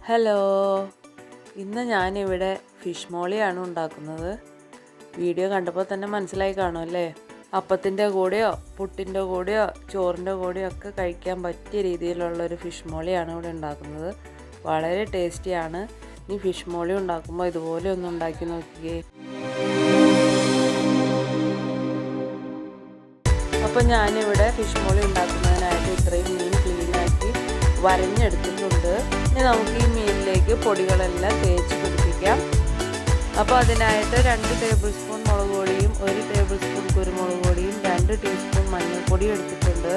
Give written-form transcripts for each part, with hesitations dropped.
Hello, ഇന്ന് ഞാനിവിടെ fish മോളിയാണ് ഉണ്ടാക്കുന്നത്. വീഡിയോ കണ്ടപ്പോൾ തന്നെ മനസ്സിലായി കാണുമല്ലേ. അപ്പത്തിൻ്റെ കൂടെയോ പുട്ടിൻ്റെ കൂടെയോ ചോറിൻ്റെ കൂടെയോ ഒക്കെ കഴിക്കാൻ പറ്റിയ രീതിയിലുള്ളൊരു ഫിഷ് മോളിയാണ് ഇവിടെ ഉണ്ടാക്കുന്നത്. വളരെ ടേസ്റ്റിയാണ്. ഈ ഫിഷ് മോളി ഉണ്ടാക്കുമ്പോൾ ഇതുപോലെ ഒന്ന് ഉണ്ടാക്കി നോക്കിയേ. അപ്പോൾ ഞാനിവിടെ ഫിഷ് മോളി ഉണ്ടാക്കുന്നതിനായിട്ട് ഇത്രയും മീൻ ക്ലീനാക്കി വരഞ്ഞെടുത്തിട്ടുണ്ട്. ഇനി നമുക്ക് ഈ മീനിലേക്ക് പൊടികളെല്ലാം തേച്ച് പിടിപ്പിക്കാം. അപ്പോൾ അതിനായിട്ട് 2 ടേബിൾ സ്പൂൺ മുളക് പൊടിയും 1 ടേബിൾ സ്പൂൺ കുരുമുളക് പൊടിയും 2 ടീസ്പൂൺ മഞ്ഞൾപ്പൊടിയും എടുത്തിട്ടുണ്ട്.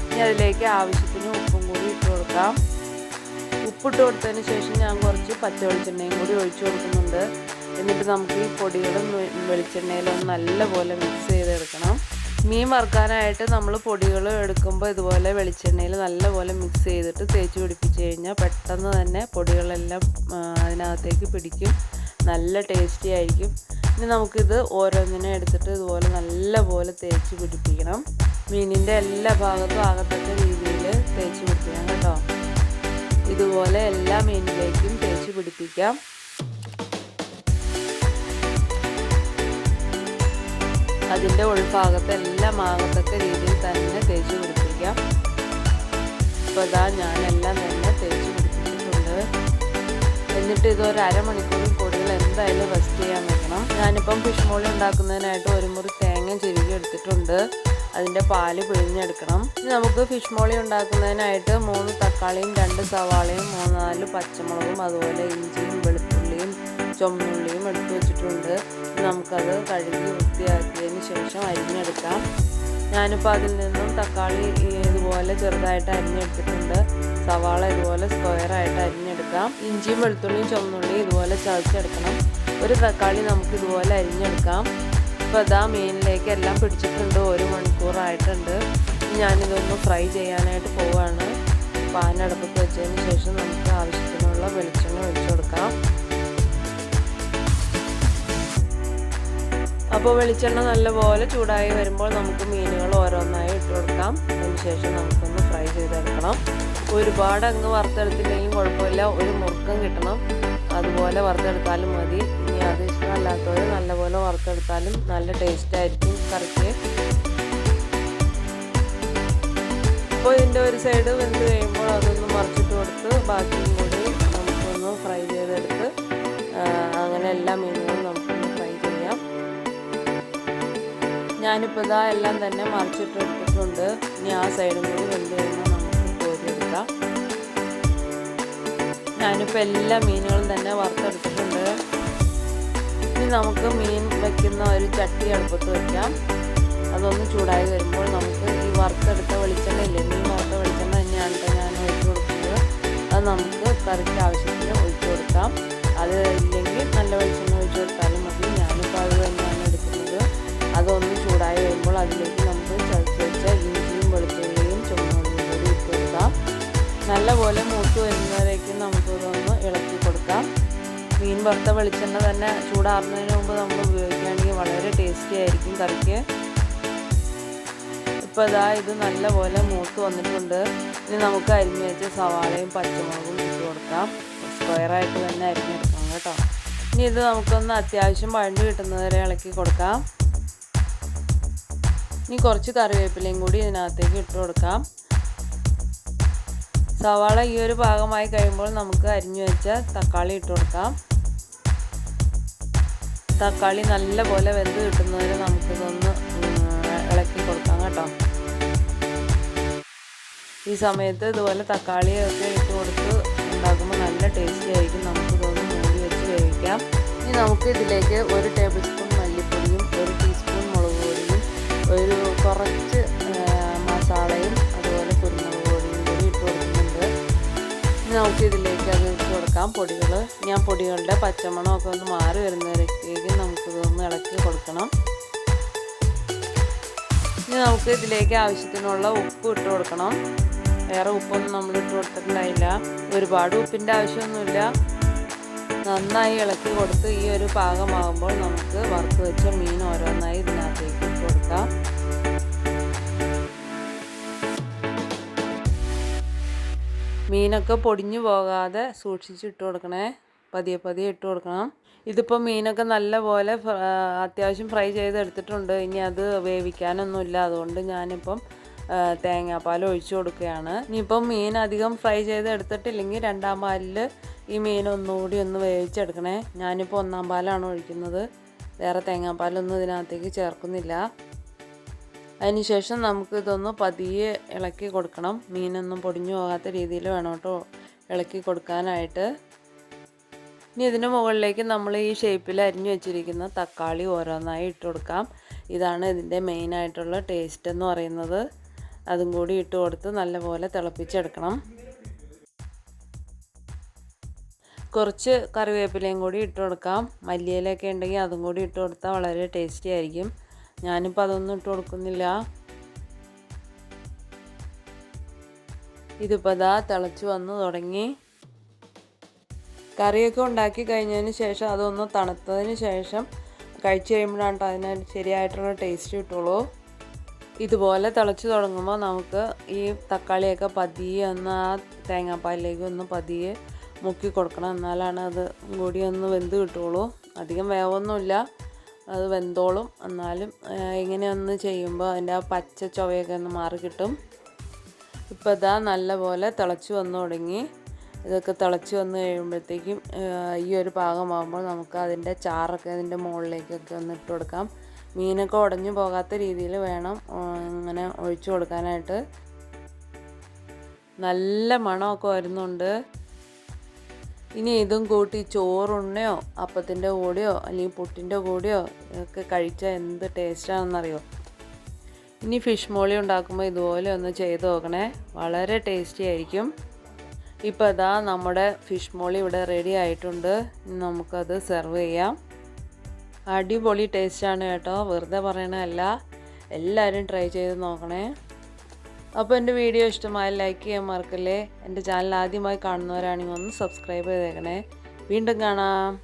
ഇനി അതിലേക്ക് ആവശ്യത്തിന് ഉപ്പും കൂടി ഇട്ട് കൊടുക്കാം. ഉപ്പിട്ട് കൊടുത്തതിന് ശേഷം ഞാൻ കുറച്ച് പച്ച വെളിച്ചെണ്ണയും കൂടി ഒഴിച്ചു കൊടുക്കുന്നുണ്ട്. എന്നിട്ട് നമുക്ക് ഈ പൊടികളും വെളിച്ചെണ്ണയിലും നല്ലപോലെ മിക്സ് ചെയ്തെടുക്കണം. മീൻ വറുക്കാനായിട്ട് നമ്മൾ പൊടികൾ എടുക്കുമ്പോൾ ഇതുപോലെ വെളിച്ചെണ്ണയിൽ നല്ലപോലെ മിക്സ് ചെയ്തിട്ട് തേച്ച് പിടിപ്പിച്ച് കഴിഞ്ഞാൽ പെട്ടെന്ന് തന്നെ പൊടികളെല്ലാം അതിനകത്തേക്ക് പിടിക്കും. നല്ല ടേസ്റ്റി ആയിരിക്കും. ഇനി നമുക്കിത് ഓരോന്നിനെ എടുത്തിട്ട് ഇതുപോലെ നല്ലപോലെ തേച്ച് പിടിപ്പിക്കണം. മീനിൻ്റെ എല്ലാ ഭാഗത്തും ആകത്തക്ക രീതിയിൽ തേച്ച് പിടിപ്പിക്കണം കേട്ടോ. ഇതുപോലെ എല്ലാ മീനിലേക്കും തേച്ച് പിടിപ്പിക്കാം. അതിൻ്റെ ഉൾഭാഗത്ത് എല്ലാം ആകത്തക്ക രീതിയിൽ തന്നെ തേച്ച് പിടിപ്പിക്കാം. അപ്പോൾ ഇതാ ഞാനെല്ലാം തന്നെ തേച്ച് പിടിപ്പിച്ചിട്ടുണ്ട്. എന്നിട്ട് ഇതൊരു അരമണിക്കൂറിൽ കൂടുതൽ എന്തായാലും റെസ്റ്റ് ചെയ്യാൻ വെക്കണം. ഞാനിപ്പം ഫിഷ് മോളി ഉണ്ടാക്കുന്നതിനായിട്ട് 1 മുറി തേങ്ങ ചിരുകി എടുത്തിട്ടുണ്ട്. അതിൻ്റെ പാല് പിഴിഞ്ഞെടുക്കണം. ഇനി നമുക്ക് ഫിഷ് മോളി ഉണ്ടാക്കുന്നതിനായിട്ട് 3 തക്കാളിയും 2 സവാളയും 3-4 പച്ചമുളകും അതുപോലെ ഇഞ്ചിയും വെളുത്തുള്ളിയും ചുവന്നുള്ളിയും എടുത്തു വെച്ചിട്ടുണ്ട്. നമുക്കത് കഴുകി വൃത്തിയാക്കിയതിന് ശേഷം അരിഞ്ഞെടുക്കാം. ഞാനിപ്പോൾ അതിൽ നിന്നും തക്കാളി ഇതുപോലെ ചെറുതായിട്ട് അരിഞ്ഞെടുത്തിട്ടുണ്ട്. സവാള ഇതുപോലെ സ്ക്വയറായിട്ട് അരിഞ്ഞെടുക്കാം. ഇഞ്ചിയും വെളുത്തുള്ളിയും ചുവന്നുള്ളിയും ഇതുപോലെ ചതച്ചെടുക്കണം. 1 തക്കാളി നമുക്ക് ഇതുപോലെ അരിഞ്ഞെടുക്കാം. ഇപ്പോൾ അതാ മീനിലേക്ക് എല്ലാം പിടിച്ചിട്ടുണ്ട്. 1 മണിക്കൂറായിട്ടുണ്ട്. ഞാനിതൊന്ന് ഫ്രൈ ചെയ്യാനായിട്ട് പോവുകയാണ്. പാൻ അടുപ്പത്ത് വെച്ചതിന് ശേഷം നമുക്ക് ആവശ്യത്തിനുള്ള വെളിച്ചെണ്ണ ഒഴിച്ചു കൊടുക്കാം. അപ്പോൾ വെളിച്ചെണ്ണ നല്ലപോലെ ചൂടായി വരുമ്പോൾ നമുക്ക് മീനുകൾ ഓരോന്നായി ഇട്ട് കൊടുക്കാം. അതിനുശേഷം നമുക്കൊന്ന് ഫ്രൈ ചെയ്തെടുക്കണം. ഒരുപാട് അങ്ങ് വറുത്തെടുത്തില്ലെങ്കിലും കുഴപ്പമില്ല, ഒരു മുറുക്കം കിട്ടണം. അതുപോലെ വറുത്തെടുത്താലും മതി. ഇനി അത് ഇഷ്ടമല്ലാത്തവർ നല്ലപോലെ വറുത്തെടുത്താലും നല്ല ടേസ്റ്റ് ആയിരിക്കും കറിക്ക്. അപ്പോൾ ഇതിൻ്റെ ഒരു സൈഡ് വെന്ത് കഴിയുമ്പോൾ അതൊന്ന് മറിച്ചിട്ട് കൊടുത്ത് ബാക്കിയും കൂടി നമുക്കൊന്ന് ഫ്രൈ ചെയ്തെടുത്ത് അങ്ങനെ എല്ലാ മീനുകളും നമുക്കൊന്ന് ഫ്രൈ ചെയ്യാം. ഞാനിപ്പോൾ ഇതാ എല്ലാം തന്നെ മറിച്ചിട്ടെടുത്തിട്ടുണ്ട്. ഇനി ആ സൈഡും കൂടി വെന്ത് കഴിയുമ്പോൾ നമുക്ക് കോരിയെടുക്കാം. ഞാനിപ്പോൾ എല്ലാ മീനുകളും തന്നെ വറുത്തെടുത്തിട്ടുണ്ട്. ഇനി നമുക്ക് മീൻ വയ്ക്കുന്ന ഒരു ചട്ടി അടുപ്പത്ത് വയ്ക്കാം. അതൊന്ന് ചൂടായി വരുമ്പോൾ നമുക്ക് ഈ വറുത്തെടുത്ത വെളിച്ചെണ്ണ ഇല്ലേ, മീൻ വറുത്ത വെളിച്ചെണ്ണ തന്നെയാണ് ഞാൻ ഒഴിച്ചു കൊടുക്കുന്നത്. അത് നമുക്ക് കറിക്ക് ആവശ്യത്തിന് ഒഴിച്ചു കൊടുക്കാം. അത് ഇല്ലെങ്കിൽ നല്ല വെളിച്ചെണ്ണ ഒഴിച്ചു കൊടുത്താലും മതി. ഞാനിപ്പോൾ അത് തന്നെയാണ് എടുക്കുന്നത്. അതൊന്ന് ചൂടായി വരുമ്പോൾ അതിലേക്ക് നമുക്ക് ചതച്ച് വെച്ച ഇഞ്ചിയും വെളുത്തുള്ളിയും ചുവന്നുള്ളിയും കൂടി ഇട്ട് കൊടുക്കാം. നല്ലപോലെ മൂത്ത് വരുന്നവരേക്കും നമുക്കിതൊന്ന് ഇളക്കി കൊടുക്കാം. മീൻ വറുത്ത വെളിച്ചെണ്ണ തന്നെ ചൂടാറുന്നതിന് മുമ്പ് നമ്മൾ ഉപയോഗിക്കുകയാണെങ്കിൽ വളരെ ടേസ്റ്റി ആയിരിക്കും കറിക്ക്. ഇപ്പോൾ ഇതാ ഇത് നല്ലപോലെ മൂത്ത് വന്നിട്ടുണ്ട്. ഇനി നമുക്ക് അരിഞ്ഞ് വെച്ച സവാളയും പച്ചമുളകും ഇട്ട് കൊടുക്കാം. സ്ക്വയറായിട്ട് തന്നെ അരിഞ്ഞെടുക്കണം കേട്ടോ. ഇനി ഇത് നമുക്കൊന്ന് അത്യാവശ്യം വഴണ്ട് കിട്ടുന്നവരെ ഇളക്കി കൊടുക്കാം. ഇനി കുറച്ച് കറിവേപ്പിലയും കൂടി ഇതിനകത്തേക്ക് ഇട്ട് കൊടുക്കാം. സവാള ഈ ഒരു ഭാഗമായി കഴിയുമ്പോൾ നമുക്ക് അരിഞ്ഞു വെച്ച തക്കാളി ഇട്ട് കൊടുക്കാം. തക്കാളി നല്ലപോലെ വെന്ത് കിട്ടുന്നവരെ നമുക്കിതൊന്ന് ഇളക്കി കൊടുക്കാം കേട്ടോ. ഈ സമയത്ത് ഇതുപോലെ തക്കാളിയൊക്കെ ഇട്ട് കൊടുത്ത് ഉണ്ടാക്കുമ്പോൾ നല്ല ടേസ്റ്റി ആയിരിക്കും. നമുക്കിതൊന്ന് മൂടി വെച്ച് വേവിക്കാം. ഇനി നമുക്ക് ഇതിലേക്ക് 1 ടേബിൾ സ്പൂൺ മല്ലിപ്പൊടിയും 1 ടീസ്പൂൺ മുളക് പൊടിയും കുറച്ച് മസാലയും അതുപോലെ കുരുമുളക് പൊടിയും കൂടി ഇട്ട് കൊടുക്കുന്നുണ്ട്. ഇനി നമുക്ക് ഇതിലേക്ക് അത് ഇട്ട് കൊടുക്കാം പൊടികൾ. ഞാൻ പൊടികളുടെ പച്ചമണമൊക്കെ ഒന്ന് മാറി വരുന്നവരേക്കും നമുക്കിതൊന്ന് ഇളക്കി കൊടുക്കണം. ഇനി നമുക്ക് ഇതിലേക്ക് ആവശ്യത്തിനുള്ള ഉപ്പ് ഇട്ട് കൊടുക്കണം. വേറെ ഉപ്പൊന്നും നമ്മൾ ഇട്ട് കൊടുത്തിട്ടുണ്ടായില്ല. ഒരുപാട് ഉപ്പിൻ്റെ ആവശ്യമൊന്നുമില്ല. നന്നായി ഇളക്കി കൊടുത്ത് ഈ ഒരു പാകമാകുമ്പോൾ നമുക്ക് വറുത്ത് വെച്ച മീൻ ഓരോന്നായി ഇതിനകത്തേക്ക് ഇട്ട് കൊടുക്കാം. മീനൊക്കെ പൊടിഞ്ഞു പോകാതെ സൂക്ഷിച്ചിട്ട് കൊടുക്കണേ. പതിയെ പതിയെ ഇട്ട് കൊടുക്കണം. ഇതിപ്പോൾ മീനൊക്കെ നല്ലപോലെ അത്യാവശ്യം ഫ്രൈ ചെയ്തെടുത്തിട്ടുണ്ട്. ഇനി അത് വേവിക്കാനൊന്നുമില്ല. അതുകൊണ്ട് ഞാനിപ്പം തേങ്ങാപ്പാൽ ഒഴിച്ചു കൊടുക്കുകയാണ്. ഇനിയിപ്പം മീൻ അധികം ഫ്രൈ ചെയ്തെടുത്തിട്ടില്ലെങ്കിൽ രണ്ടാം പാലിൽ ഈ മീൻ ഒന്നുകൂടി ഒന്ന് വേവിച്ചെടുക്കണേ. ഞാനിപ്പോൾ ഒന്നാം പാലാണ് ഒഴിക്കുന്നത്. വേറെ തേങ്ങാപ്പാലൊന്നും ഇതിനകത്തേക്ക് ചേർക്കുന്നില്ല. അതിനുശേഷം നമുക്ക് ഇതൊന്ന് പതിയെ ഇളക്കി കൊടുക്കണം. മീനൊന്നും പൊടിഞ്ഞു പോകാത്ത രീതിയിൽ വേണം കേട്ടോ ഇളക്കി കൊടുക്കാനായിട്ട്. ഇനി ഇതിന് മുകളിലേക്ക് നമ്മൾ ഈ ഷേപ്പിൽ അരിഞ്ഞു വെച്ചിരിക്കുന്ന തക്കാളി ഓരോന്നായി ഇട്ട് കൊടുക്കാം. ഇതാണ് ഇതിൻ്റെ മെയിനായിട്ടുള്ള ടേസ്റ്റ് എന്ന് പറയുന്നത്. അതും കൂടി ഇട്ട് കൊടുത്ത് നല്ലപോലെ തിളപ്പിച്ചെടുക്കണം. കുറച്ച് കറിവേപ്പിലയും കൂടി ഇട്ട് കൊടുക്കാം. മല്ലിയിലൊക്കെ ഉണ്ടെങ്കിൽ അതും കൂടി ഇട്ട് കൊടുത്താൽ വളരെ ടേസ്റ്റി ആയിരിക്കും. ഞാനിപ്പോൾ അതൊന്നും ഇട്ട് കൊടുക്കുന്നില്ല. ഇതിപ്പോൾ ദാ തിളച്ച് വന്ന് തുടങ്ങി. കറിയൊക്കെ ഉണ്ടാക്കി കഴിഞ്ഞതിന് ശേഷം അതൊന്ന് തണുത്തതിന് ശേഷം കഴിച്ച് കഴിയുമ്പോഴാണ് അതിന് ശരിയായിട്ടുള്ള ടേസ്റ്റ് കിട്ടുള്ളൂ. ഇതുപോലെ തിളച്ച് തുടങ്ങുമ്പോൾ നമുക്ക് ഈ തക്കാളിയൊക്കെ പതിയെ ഒന്ന് ആ തേങ്ങാപ്പാലിലേക്ക് ഒന്ന് പതിയെ മുക്കി കൊടുക്കണം. എന്നാലാണ് അത് കൂടി ഒന്ന് വെന്ത് കിട്ടുള്ളൂ. അധികം വേവൊന്നുമില്ല, അത് വെന്തോളും. എന്നാലും ഇങ്ങനെയൊന്ന് ചെയ്യുമ്പോൾ അതിൻ്റെ ആ പച്ച ചുവയൊക്കെ ഒന്ന് മാറി കിട്ടും. ഇപ്പോൾ ഇതാ നല്ലപോലെ തിളച്ച് വന്നു തുടങ്ങി. ഇതൊക്കെ തിളച്ച് വന്ന് കഴിയുമ്പോഴത്തേക്കും ഈ ഒരു പാകമാകുമ്പോൾ നമുക്ക് അതിൻ്റെ ചാറൊക്കെ അതിൻ്റെ മുകളിലേക്കൊക്കെ ഒന്ന് ഇട്ട് കൊടുക്കാം. മീനൊക്കെ ഉടഞ്ഞു പോകാത്ത രീതിയിൽ വേണം ഇങ്ങനെ ഒഴിച്ചു കൊടുക്കാനായിട്ട്. നല്ല മണമൊക്കെ വരുന്നുണ്ട്. ഇനി ഇതും കൂട്ടി ചോറുണ്ണയോ അപ്പത്തിൻ്റെ കൂടെയോ അല്ലെങ്കിൽ പുട്ടിൻ്റെ കൂടെയോ ഒക്കെ കഴിച്ചാൽ എന്ത് ടേസ്റ്റാണെന്നറിയോ. ഇനി ഫിഷ് മോളി ഉണ്ടാക്കുമ്പോൾ ഇതുപോലെ ഒന്ന് ചെയ്ത് നോക്കണേ. വളരെ ടേസ്റ്റി ആയിരിക്കും. ഇപ്പോൾ ഇതാ നമ്മുടെ ഫിഷ് മോളി ഇവിടെ റെഡി ആയിട്ടുണ്ട്. ഇനി നമുക്കത് സെർവ് ചെയ്യാം. അടിപൊളി ടേസ്റ്റാണ് കേട്ടോ, വെറുതെ പറയണതല്ല. എല്ലാവരും ട്രൈ ചെയ്ത് നോക്കണേ. അപ്പോൾ എൻ്റെ വീഡിയോ ഇഷ്ടമായി ലൈക്ക് ചെയ്യാൻ മറക്കല്ലേ. എൻ്റെ ചാനൽ ആദ്യമായി കാണുന്നവരാണെങ്കിൽ ഒന്ന് സബ്സ്ക്രൈബ് ചെയ്തേക്കണേ. വീണ്ടും കാണാം.